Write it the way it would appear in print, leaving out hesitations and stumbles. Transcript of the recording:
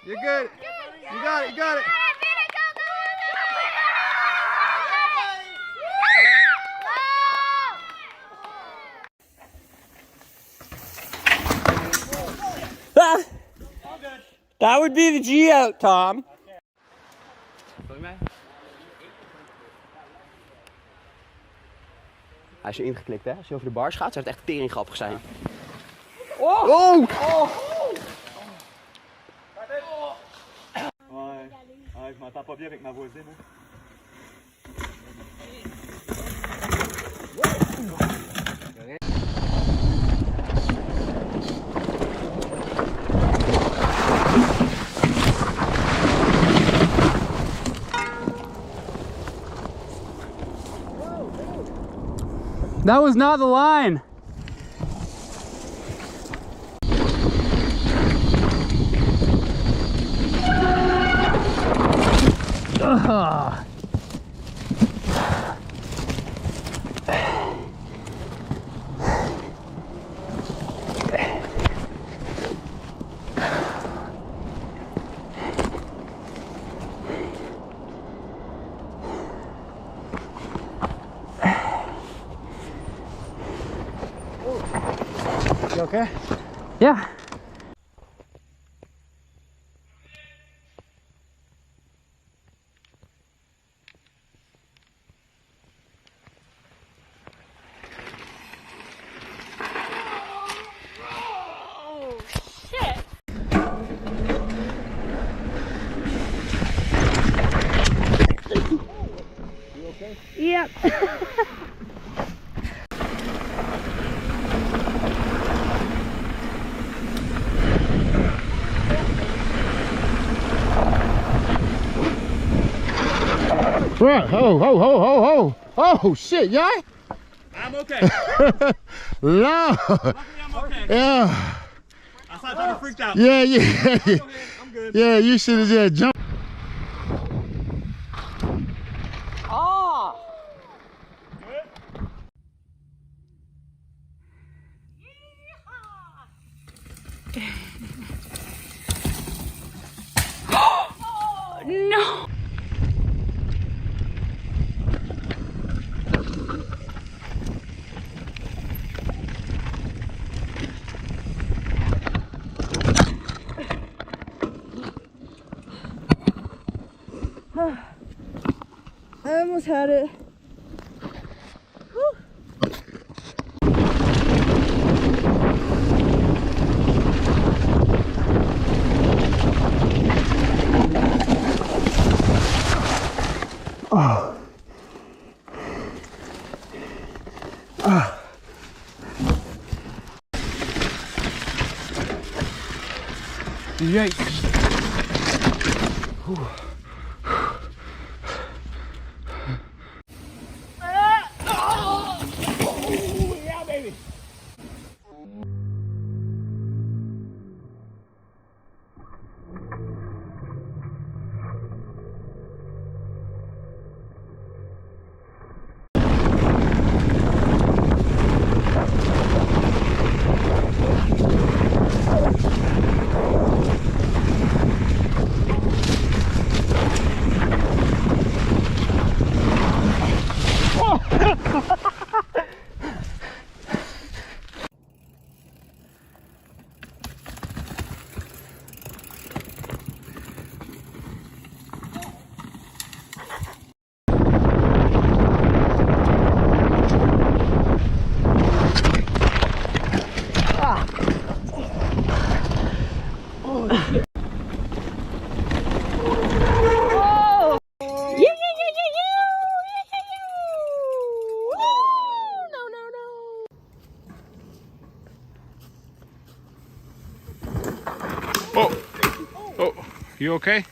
You're good. You got it. You got it. Ah, that would be the G out, Tom. Hij is ingeklikt, hè? Als je over de bars gaat, zou het echt tering grappig zijn. Oh! Oh! Oh! Ouais, je m'entends pas bien avec ma voisine. Hein. That was not the line. Ugh. You okay? Yeah. Oh, shit. You okay? Yep. Right. Oh. Oh, shit, yeah? I'm okay. No. Luckily, I'm okay. Yeah. I thought you were freaked out. Yeah. I'm good. Yeah, you should have just jumped. Ah! No. I almost had it. Whew. Oh. Ah. Yikes. Whew. Oh, you okay?